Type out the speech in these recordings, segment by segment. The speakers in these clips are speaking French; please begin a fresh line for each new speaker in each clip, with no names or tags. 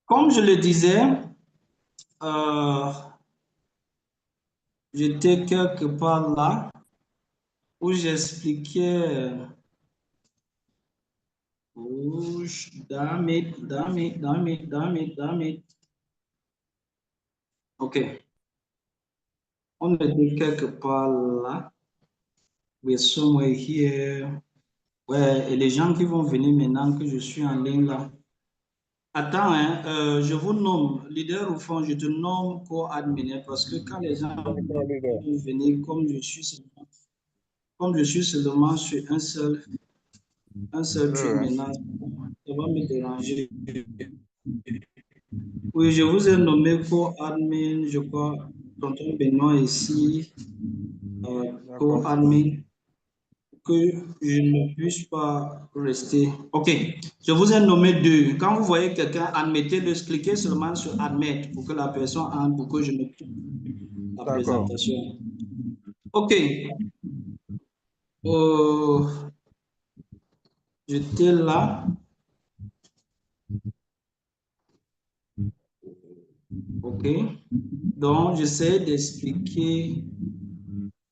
Comme je le disais, euh, j'étais quelque part là où j'expliquais, damn it, damn it, damn it, damn it, damn it. OK, on était quelque part là. We're somewhere here. Ouais, et les gens qui vont venir maintenant que je suis en ligne là. Attends, hein, je vous nomme leader au fond, je te nomme co-admin parce que quand les gens
D'accord, leader.
vont venir, comme je suis seulement sur un seul truc
Ouais.
maintenant, ça va me déranger. Oui, je vous ai nommé co-admin, je crois, tonton Benoît ici,
D'accord.
co-admin, que je ne puisse pas rester. OK, je vous ai nommé deux. Quand vous voyez quelqu'un, admettez-le, cliquez seulement sur admettre pour que la personne entre, pour que je me coupe la
D'accord.
présentation. OK, euh, j'étais là. OK, donc j'essaie d'expliquer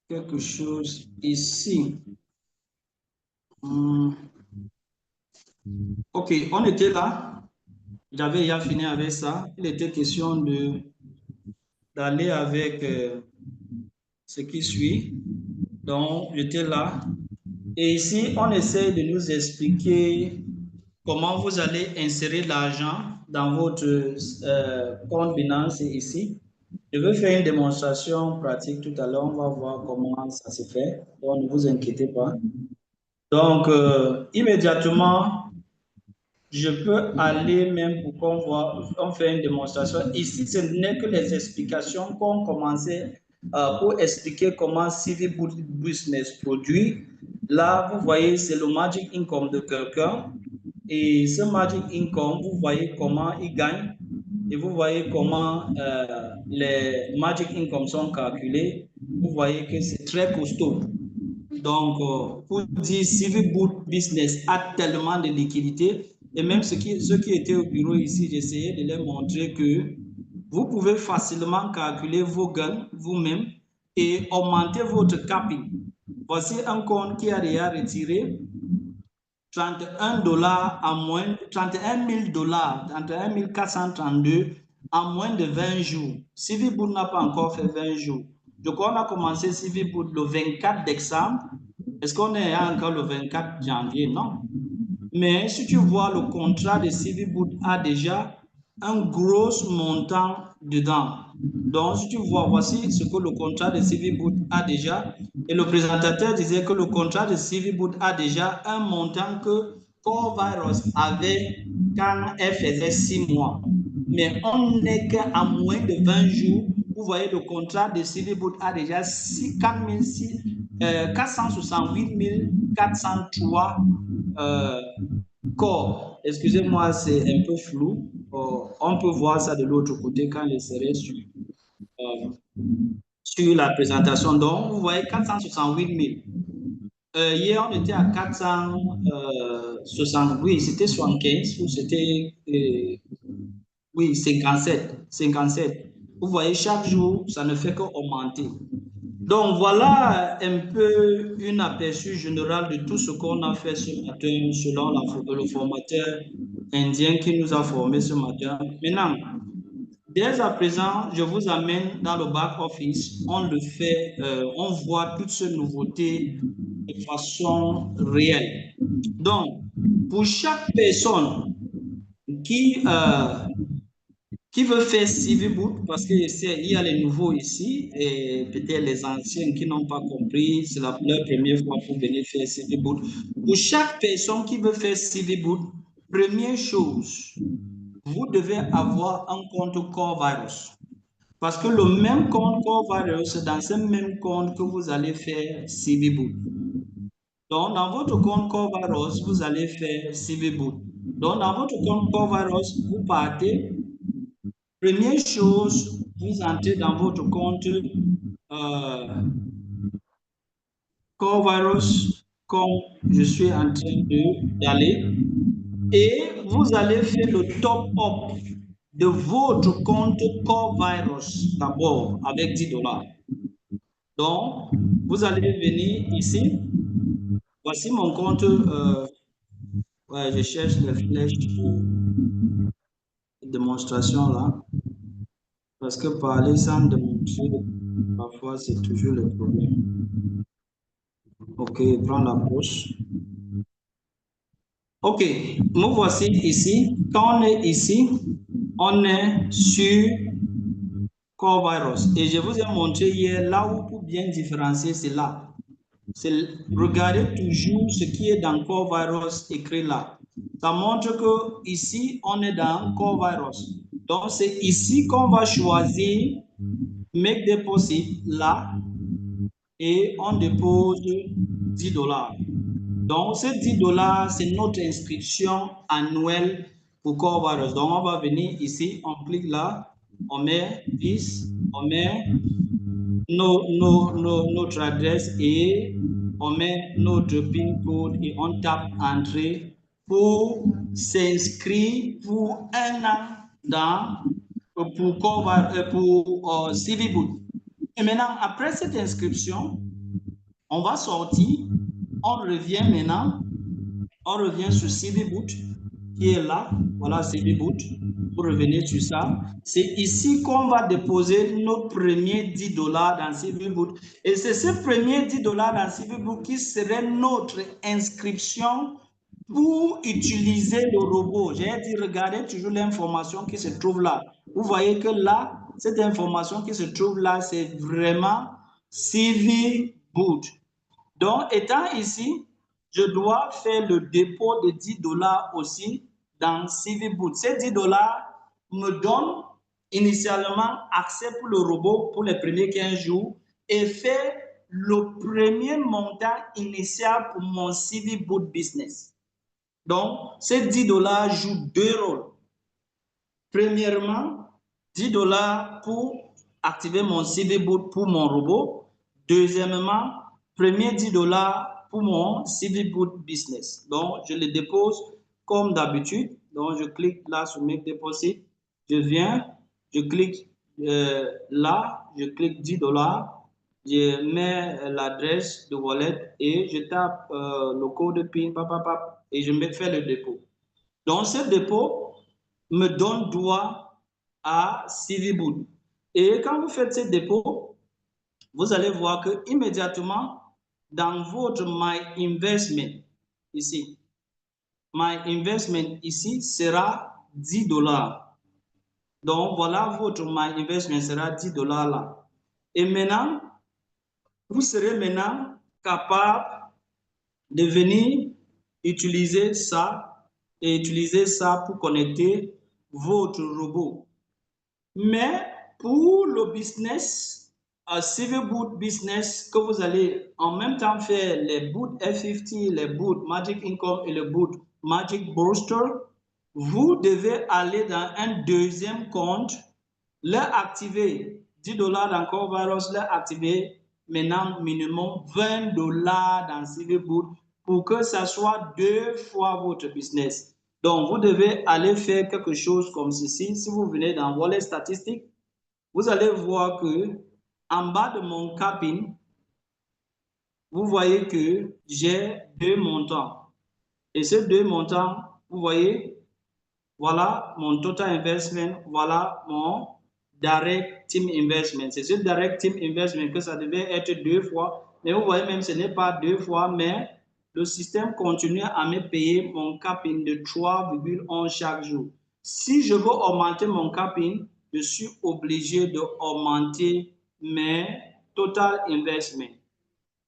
quelque chose ici. Hmm. OK, on était là. J'avais déjà fini avec ça. Il était question d'aller avec ce qui suit. Donc, j'étais là. Et ici, on essaie de nous expliquer comment vous allez insérer l'argent dans votre compte Binance ici. Je vais faire une démonstration pratique tout à l'heure. On va voir comment ça se fait. Donc, ne vous inquiétez pas. Donc, immédiatement, je peux aller même pour qu'on voit, on fait une démonstration. Ici, ce n'est que les explications qu'on commençait pour expliquer comment CV Business produit. Là, vous voyez, c'est le Magic Income de quelqu'un. Et ce Magic Income, vous voyez comment il gagne. Et vous voyez comment les Magic Income sont calculés. Vous voyez que c'est très costaud. Donc, pour dire CV Business a tellement de liquidités, et même ceux qui étaient au bureau ici, j'essayais de leur montrer que vous pouvez facilement calculer vos gains vous-même et augmenter votre capital. Voici un compte qui a déjà retiré 31 dollars à moins, 31 000 dollars, 31 432 en moins de 20 jours. CV n'a pas encore fait 20 jours. Donc, on a commencé CV le 24 décembre. Est-ce qu'on est encore le 24 janvier? Non. Mais si tu vois, le contrat de CV a déjà un gros montant dedans. Donc, si tu vois, voici ce que le contrat de CV a déjà. Et le présentateur disait que le contrat de CV a déjà un montant que Core Virus avait quand elle faisait 6 mois. Mais on n'est qu'à moins de 20 jours. Vous voyez, le contrat de CV a déjà 468 403 corps. Excusez-moi, c'est un peu flou. On peut voir ça de l'autre côté quand je serai euh, sur la présentation. Donc, vous voyez 468 000. Hier, on était à 460, oui, c'était 75 ou c'était, oui, 57, 57. Vous voyez, chaque jour, ça ne fait qu'augmenter. Donc, voilà un peu un aperçu général de tout ce qu'on a fait ce matin selon le formateur indien qui nous a formés ce matin. Maintenant, dès à présent, je vous amène dans le back-office. On le fait, on voit toutes ces nouveautés de façon réelle. Donc, pour chaque personne qui, euh, qui veut faire CV Boot, parce qu'il y a les nouveaux ici et peut-être les anciens qui n'ont pas compris, c'est leur première fois pour venir faire CV Boot. Pour chaque personne qui veut faire CV Boot, première chose, vous devez avoir un compte Core Virus. Parce que le même compte Core Virus, c'est dans ce même compte que vous allez faire CV Boot. Donc, dans votre compte Core Virus, vous allez faire CV Boot. Donc, dans votre compte Core Virus, vous partez. Première chose, vous entrez dans votre compte Corevirus, comme je suis en train d'aller, et vous allez faire le top up. de votre compte Core Virus d'abord avec 10 $. Donc, vous allez venir ici. Voici mon compte. Ouais, je cherche les flèches pour démonstration là. Parce que parler sans démontrer, parfois c'est toujours le problème. Ok, prends la poche. Ok, nous voici ici. Quand on est ici, on est sur Core Virus. Et je vous ai montré hier, là où pour bien différencier, c'est là. Regardez toujours ce qui est dans Core Virus écrit là. Ça montre que ici, on est dans Core Virus. Donc, c'est ici qu'on va choisir Make Deposit là et on dépose 10 $. Donc, ces 10 $, c'est notre inscription annuelle pour Core Virus. Donc, on va venir ici, on clique là, on met 10, on met notre adresse et on met notre PIN code et on tape Entrée pour s'inscrire pour un an pour CiviBoot. Et maintenant, après cette inscription, on va sortir, on revient maintenant, on revient sur CiviBoot qui est là, voilà CiviBoot, pour revenir sur ça. C'est ici qu'on va déposer nos premiers 10 $ dans CiviBoot. Et c'est ces premiers 10 $ dans CiviBoot qui serait notre inscription pour utiliser le robot. J'ai dit, regardez toujours l'information qui se trouve là. Vous voyez que là, cette information qui se trouve là, c'est vraiment CiviBoot. Donc, étant ici, je dois faire le dépôt de 10 $ aussi dans CiviBoot. Ces 10 $ me donnent initialement accès pour le robot pour les premiers 15 jours et faire le premier montant initial pour mon CiviBoot business. Donc, ces 10 $ jouent deux rôles. Premièrement, 10 $ pour activer mon CiviBoot pour mon robot. Deuxièmement, premier 10 $ pour mon CiviBoot business. Donc, je le dépose comme d'habitude. Donc, je clique là sur Make Deposit. Je viens, je clique là, je clique 10 $. Je mets l'adresse de wallet et je tape le code PIN, et je me fais le dépôt. Donc, ce dépôt me donne droit à CiviBoot. Et quand vous faites ce dépôt, vous allez voir que immédiatement dans votre My Investment, ici, My Investment ici sera 10 $. Donc, voilà, votre My Investment sera 10 $ là. Et maintenant, vous serez maintenant capable de venir utiliser ça et utiliser ça pour connecter votre robot. Mais pour le business, CiviBoot business, que vous allez en même temps faire les Boot F50, les Boot Magic Income et le Boot Magic Booster, vous devez aller dans un deuxième compte, leur activer 10 $ dans Core Virus, leur activer maintenant minimum 20 $ dans CiviBoot pour que ça soit 2 fois votre business. Donc, vous devez aller faire quelque chose comme ceci. Si vous venez dans Wallet Statistique, vous allez voir que en bas de mon CAPIN, vous voyez que j'ai deux montants. Et ces deux montants, vous voyez, voilà mon Total Investment, voilà mon Direct Team Investment. C'est ce Direct Team Investment que ça devait être 2 fois. Mais vous voyez même, ce n'est pas 2 fois, mais le système continue à me payer mon CAPIN de 3,11 chaque jour. Si je veux augmenter mon CAPIN, je suis obligé d'augmenter mes Total Investment.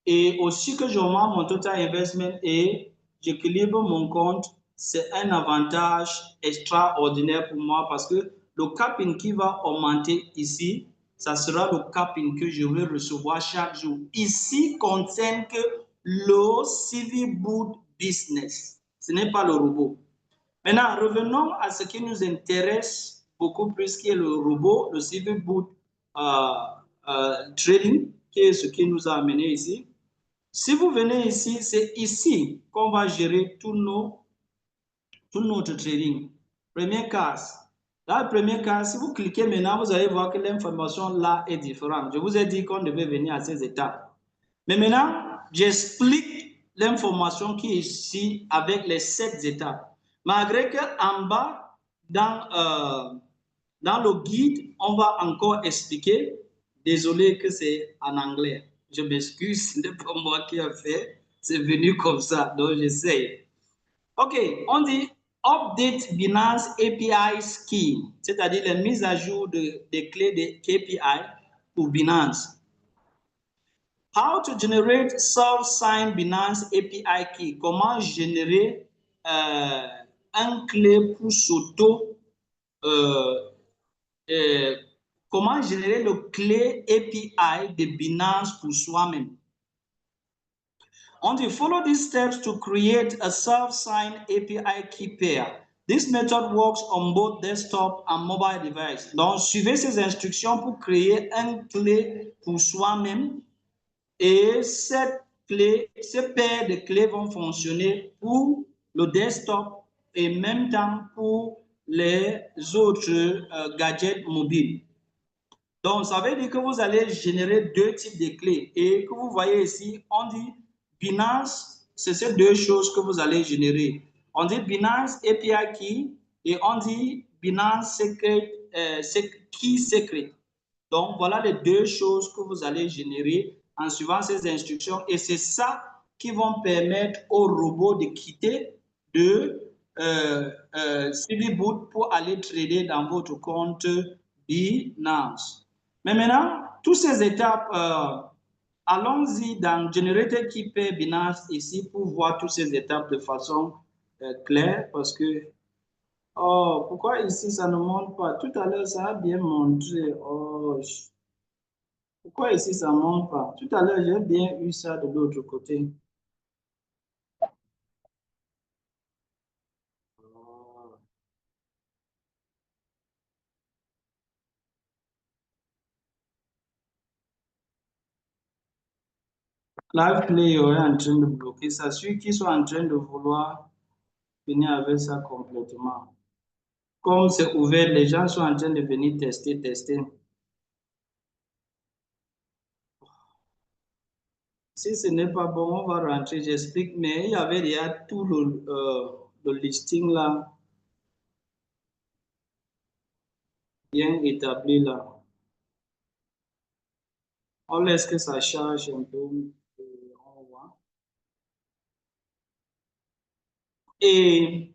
Et aussi que j'augmente mon Total Investment et j'équilibre mon compte, c'est un avantage extraordinaire pour moi parce que le CAPIN qui va augmenter ici, ça sera le CAPIN que je vais recevoir chaque jour. Ici concerne que le CiviBoot business. Ce n'est pas le robot. Maintenant, revenons à ce qui nous intéresse beaucoup plus, qui est le robot, le CiviBoot Trading, qui est ce qui nous a amené ici. Si vous venez ici, c'est ici qu'on va gérer tout notre trading. Première case, Dans le premier cas, si vous cliquez maintenant, vous allez voir que l'information là est différente. Je vous ai dit qu'on devait venir à ces étapes. Mais maintenant, j'explique l'information qui est ici avec les 7 étapes. Malgré qu'en bas, dans le guide, on va encore expliquer. Désolé que c'est en anglais. Je m'excuse, ce n'est pas moi qui ai fait. C'est venu comme ça, donc j'essaie. OK, on dit Update Binance API Scheme, c'est-à-dire la mise à jour des clés de KPI pour Binance. How to generate self-signed Binance API key. Comment générer un clé pour s'auto. Comment générer le clé API de Binance pour soi-même. On dit follow these steps to create a self-signed API key pair. This method works on both desktop and mobile device. Donc, suivez ces instructions pour créer un clé pour soi-même. Et cette paire de clés vont fonctionner pour le desktop et en même temps pour les autres gadgets mobiles. Donc, ça veut dire que vous allez générer 2 types de clés. Et que vous voyez ici, on dit Binance, c'est ces 2 choses que vous allez générer. On dit Binance API Key et on dit Binance Key Secret. Donc, voilà les 2 choses que vous allez générer en suivant ces instructions. Et c'est ça qui vont permettre au robot de quitter de CiviBoot pour aller trader dans votre compte Binance. Mais maintenant, toutes ces étapes, allons-y dans Generated Key Pair Binance ici pour voir toutes ces étapes de façon claire parce que, oh, pourquoi ici ça ne monte pas? Tout à l'heure, ça a bien montré. Oh, pourquoi ici ça ne monte pas? Tout à l'heure, j'ai bien eu ça de l'autre côté. Live Play est en train de bloquer ça. Ceux qui sont en train de vouloir venir avec ça complètement. Comme c'est ouvert, les gens sont en train de venir tester. Si ce n'est pas bon, on va rentrer, j'explique. Mais il y avait déjà tout le listing là, bien établi là. On laisse que ça charge un peu. On voit. Et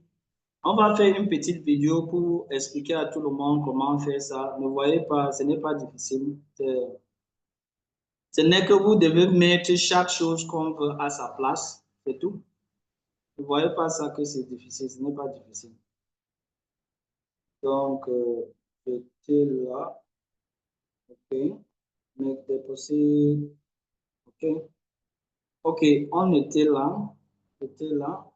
on va faire une petite vidéo pour expliquer à tout le monde comment faire ça. Ne voyez pas, ce n'est pas difficile. Ce n'est que vous devez mettre chaque chose qu'on veut à sa place. C'est tout. Ne voyez pas ça que c'est difficile. Ce n'est pas difficile. Donc, j'étais là. OK. Make deposit. OK. OK. On était là. J'étais là.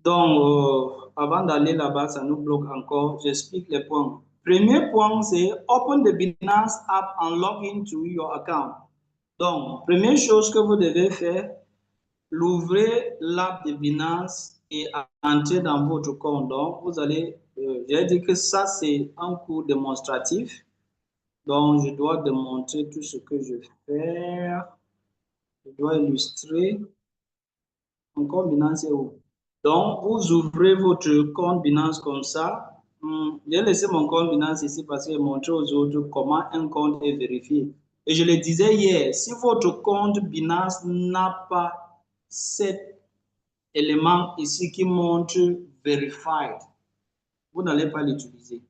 Donc, avant d'aller là-bas, ça nous bloque encore. J'explique les points. Premier point, c'est Open the Binance app and log into your account. Donc, première chose que vous devez faire, l'ouvrez l'app de Binance et entrez dans votre compte. Donc, vous allez, j'ai dit que ça, c'est un cours démonstratif. Donc, je dois démontrer tout ce que je fais. Je dois illustrer. Mon compte Binance est où? Donc, vous ouvrez votre compte Binance comme ça. J'ai laissé mon compte Binance ici parce que j'ai montré aux autres comment un compte est vérifié. Et je le disais hier, si votre compte Binance n'a pas cet élément ici qui montre Verified, vous n'allez pas l'utiliser.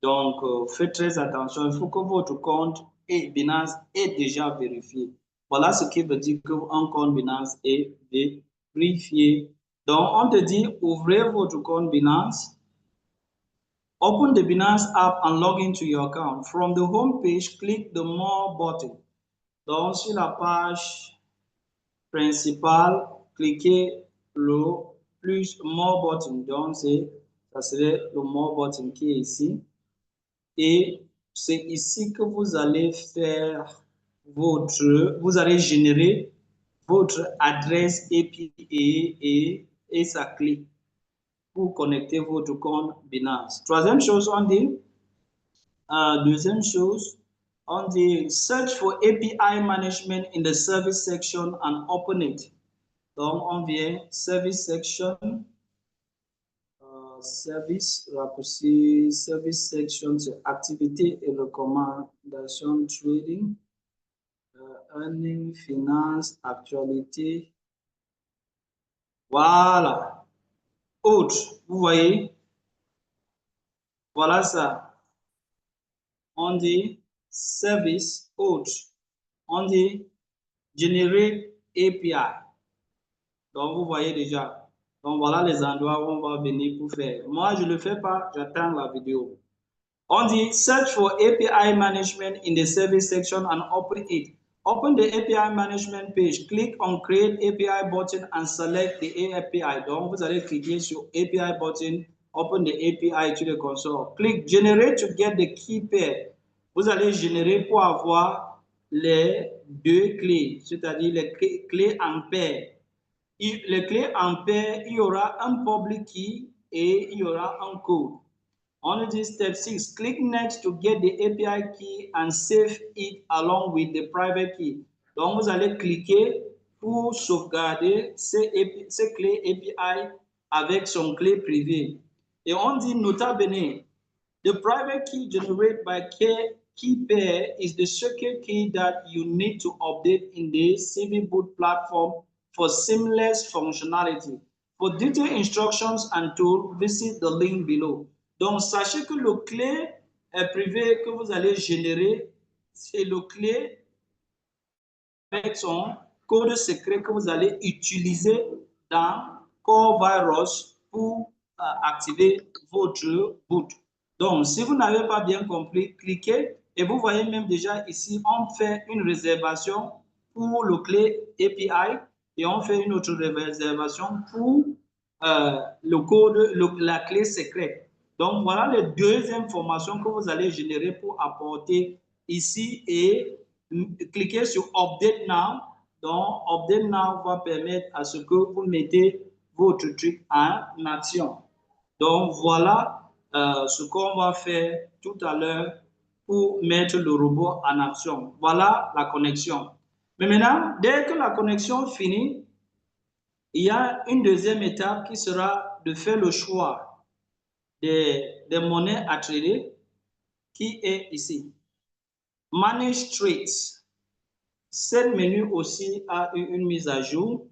Donc, faites très attention. Il faut que votre compte et Binance est déjà vérifié. Voilà ce qui veut dire qu'un compte Binance est vérifié. Donc, on te dit, ouvrez votre compte Binance. Open the Binance app and log into your account. From the home page, click the More button. Donc, sur la page principale, cliquez le plus More button. Donc, ça serait le More button qui est ici. Et c'est ici que vous allez faire vous allez générer votre adresse API et sa clé. pour connecter votre compte Binance. Troisième chose, on dit, deuxième chose, on dit search for API management in the service section and open it. Donc, on vient service section, service, raccourci, service section, c'est activité et recommandation trading, earning, finance, actualité. Voilà. Autre, vous voyez, voilà ça. On dit service, autre. On dit generate API. Donc, vous voyez déjà. Donc, voilà les endroits où on va venir pour faire. Moi, je ne le fais pas, j'attends la vidéo. On dit search for API management in the service section and open it. Open the API management page. Click on create API button and select the API. Donc, vous allez cliquer sur API button, open the API to the console. Click generate to get the key pair. Vous allez générer pour avoir les deux clés, c'est-à-dire les clés en paire. Les clés en paire, il y aura un public key et il y aura un code. On dit step 6, click next to get the API key and save it along with the private key. Donc, vous allez cliquer pour sauvegarder ces clés API avec son clé privée. Et on dit nota bene, the private key generated by key pair is the secret key that you need to update in the CV Boot platform for seamless functionality. For detailed instructions and tools, visit the link below. Donc, sachez que le clé privé que vous allez générer, c'est le clé avec son code secret que vous allez utiliser dans Core Virus pour activer votre boot. Donc, si vous n'avez pas bien compris, cliquez et vous voyez même déjà ici, on fait une réservation pour le clé API et on fait une autre réservation pour le code, la clé secrète. Donc, voilà les deux informations que vous allez générer pour apporter ici et cliquez sur Update Now. Donc, Update Now va permettre à ce que vous mettez votre truc en action. Donc, voilà ce qu'on va faire tout à l'heure pour mettre le robot en action. Voilà la connexion. Mais maintenant, dès que la connexion finit, il y a une deuxième étape qui sera de faire le choix des monnaies à trader qui est ici. Manage Trades. Cette menu aussi a eu une mise à jour.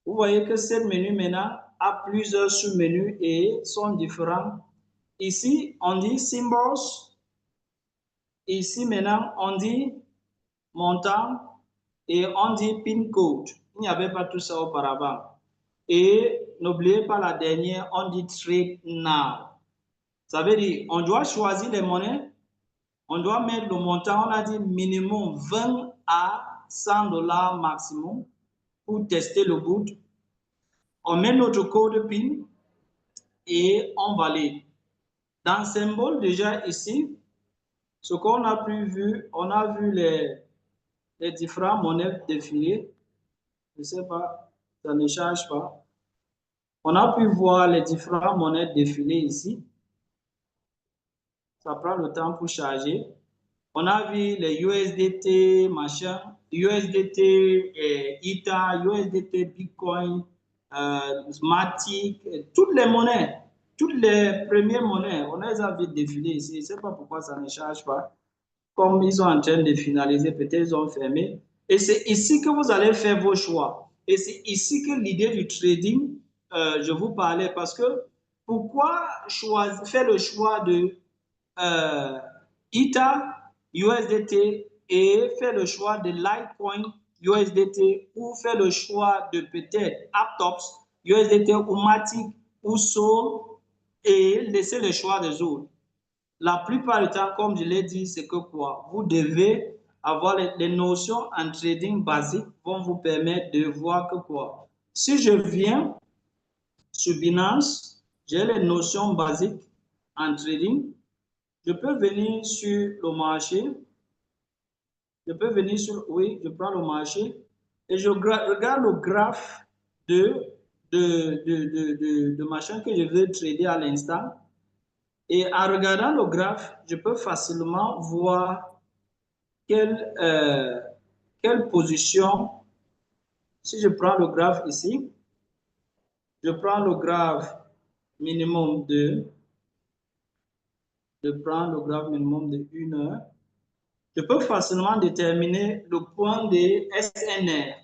Vous voyez que cette menu maintenant a plusieurs sous-menus et sont différents. Ici, on dit Symbols. Ici, maintenant, on dit montant et on dit PIN code. Il n'y avait pas tout ça auparavant. Et n'oubliez pas la dernière, on dit Trade Now. Ça veut dire, on doit choisir les monnaies, on doit mettre le montant, on a dit minimum 20 à 100 $ maximum pour tester le boot. On met notre code PIN et on valide. Dans Symbole, déjà ici, ce qu'on a pu vu, on a vu les différentes monnaies défiler. Je ne sais pas, ça ne change pas. On a pu voir les différentes monnaies défiler ici. Ça prend le temps pour charger. On a vu les USDT, machin, USDT, ITA, USDT, Bitcoin, Matic, toutes les monnaies, toutes les premières monnaies, on les a vu défiler ici. Je ne sais pas pourquoi ça ne charge pas. Comme ils sont en train de finaliser, peut-être ils ont fermé. Et c'est ici que vous allez faire vos choix. Et c'est ici que l'idée du trading, je vous parlais, parce que pourquoi faire le choix de ITA, USDT et faire le choix de Litecoin, USDT ou faire le choix de peut-être Aptops, USDT ou Matic ou Sol et laisser le choix des autres. La plupart du temps, comme je l'ai dit, c'est que quoi? Vous devez avoir les notions en trading basiques vont vous permettre de voir que quoi? Si je viens sur Binance, j'ai les notions basiques en trading. Je peux venir sur le marché. Je peux venir sur, oui, je prends le marché et je regarde le graphe de de machin que je veux trader à l'instant. Et en regardant le graphe, je peux facilement voir quelle position, si je prends le graphe ici, je prends le graphe minimum je prends le graphe minimum de 1 heure, je peux facilement déterminer le point de SNR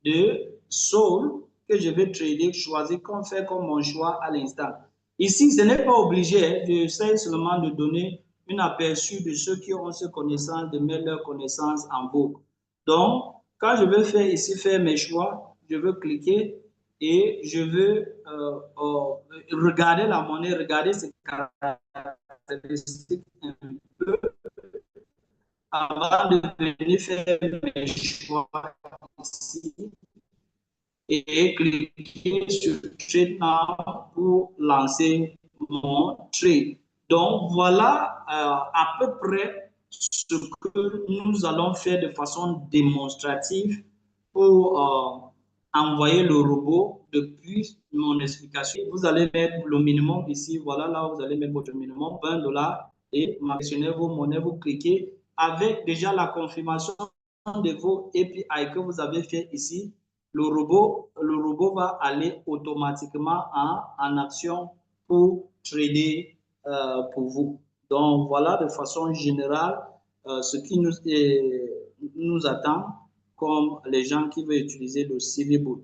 de Sol que je vais trader, choisir faire comme mon choix à l'instant. Ici, ce n'est pas obligé, j'essaie seulement de donner un aperçu de ceux qui ont ces connaissances, de mettre leurs connaissances en boucle. Donc, quand je veux faire ici, faire mes choix, je veux cliquer et je veux regarder la monnaie, regarder ses caractéristiques un peu avant de venir faire mes choix ici et cliquer sur Trade Now pour lancer mon trade. Donc, voilà à peu près ce que nous allons faire de façon démonstrative pour envoyer le robot. Depuis mon explication, vous allez mettre le minimum ici. Voilà, là, vous allez mettre votre minimum, 20 dollars, et sélectionnez vos monnaies, vous cliquez avec déjà la confirmation de vos API que vous avez fait ici. Le robot va aller automatiquement en action pour trader pour vous. Donc, voilà de façon générale ce qui nous attend comme les gens qui veulent utiliser le CVBoot.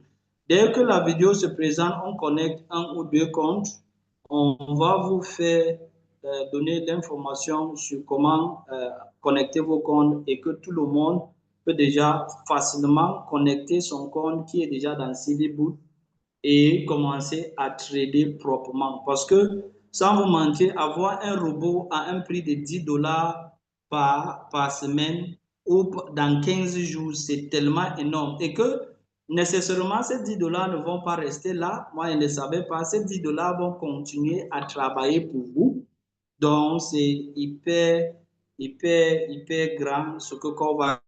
Dès que la vidéo se présente, on connecte un ou deux comptes. On va vous faire donner l'information sur comment connecter vos comptes et que tout le monde peut déjà facilement connecter son compte qui est déjà dans CVBoot et commencer à trader proprement. Parce que, sans vous mentir, avoir un robot à un prix de 10 dollars par semaine ou dans 15 jours, c'est tellement énorme. Et que nécessairement, ces 10 dollars ne vont pas rester là. Moi, je ne le savais pas. Ces 10 dollars vont continuer à travailler pour vous. Donc, c'est hyper grand ce que Covaros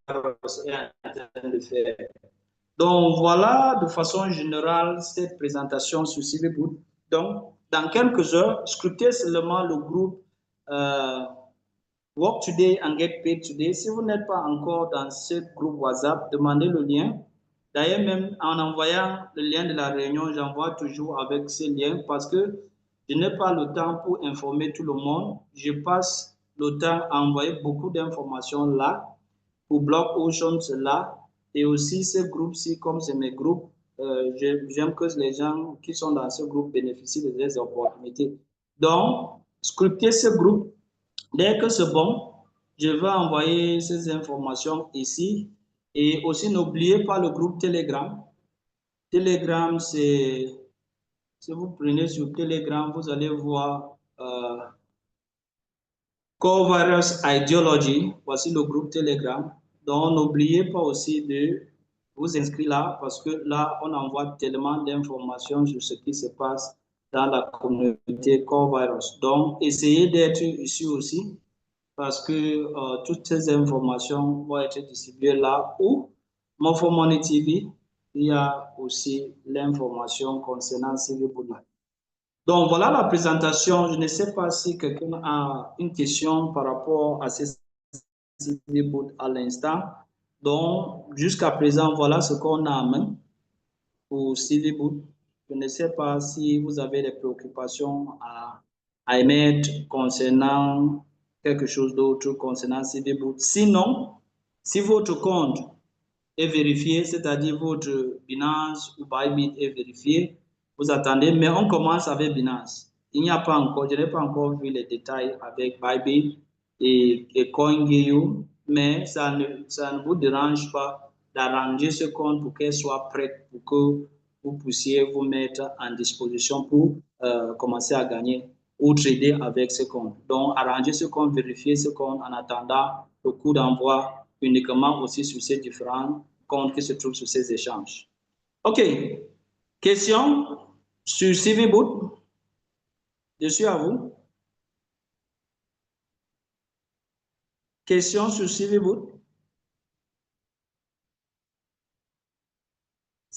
est en train de faire. Donc, voilà de façon générale cette présentation sur CVBoot. Donc, dans quelques heures, scrutez seulement le groupe Work Today and Get Paid Today. Si vous n'êtes pas encore dans ce groupe WhatsApp, demandez le lien. D'ailleurs, même en envoyant le lien de la réunion, j'envoie toujours avec ce lien parce que je n'ai pas le temps pour informer tout le monde. Je passe le temps à envoyer beaucoup d'informations là. Pour Block Ocean, là. Et aussi, ce groupe-ci, comme c'est mes groupes, j'aime que les gens qui sont dans ce groupe bénéficient de ces opportunités. Donc, scriptez ce groupe. Dès que c'est bon, je vais envoyer ces informations ici. Et aussi, n'oubliez pas le groupe Telegram. Telegram, c'est... Si vous prenez sur Telegram, vous allez voir Covaros Ideology. Voici le groupe Telegram. Donc, n'oubliez pas aussi de vous inscrire là parce que là, on envoie tellement d'informations sur ce qui se passe dans la communauté Covaros. Donc, essayez d'être ici aussi parce que toutes ces informations vont être distribuées là où Morphomoney TV, il y a aussi l'information concernant CV Boula. Donc, voilà la présentation. Je ne sais pas si quelqu'un a une question par rapport à ces CV Boot à l'instant. Donc, jusqu'à présent, voilà ce qu'on a en main pour CV Boot. Je ne sais pas si vous avez des préoccupations à émettre concernant quelque chose d'autre concernant CV Boot. Sinon, si votre compte est vérifié, c'est-à-dire votre Binance ou Bybit est vérifié, vous attendez, mais on commence avec Binance. Il n'y a pas encore, je n'ai pas encore vu les détails avec Bybit et CoinGecko, mais ça ne vous dérange pas d'arranger ce compte pour qu'elle soit prête, pour que vous puissiez vous mettre en disposition pour commencer à gagner ou trader avec ce compte. Donc, arranger ce compte, vérifier ce compte en attendant le coup d'envoi uniquement aussi sur ces différents comptes qui se trouvent sur ces échanges. OK. Question sur CVBoot? Je suis à vous. Question sur CVBoot?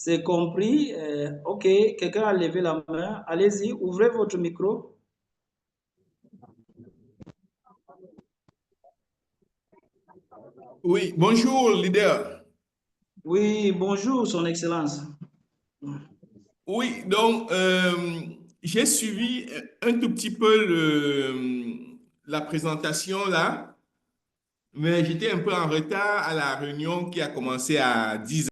C'est compris. OK, quelqu'un a levé la main. Allez-y, ouvrez votre micro.
Oui, bonjour, leader.
Oui, bonjour, Son Excellence.
Oui, donc, j'ai suivi un tout petit peu la présentation là, mais j'étais un peu en retard à la réunion qui a commencé à 10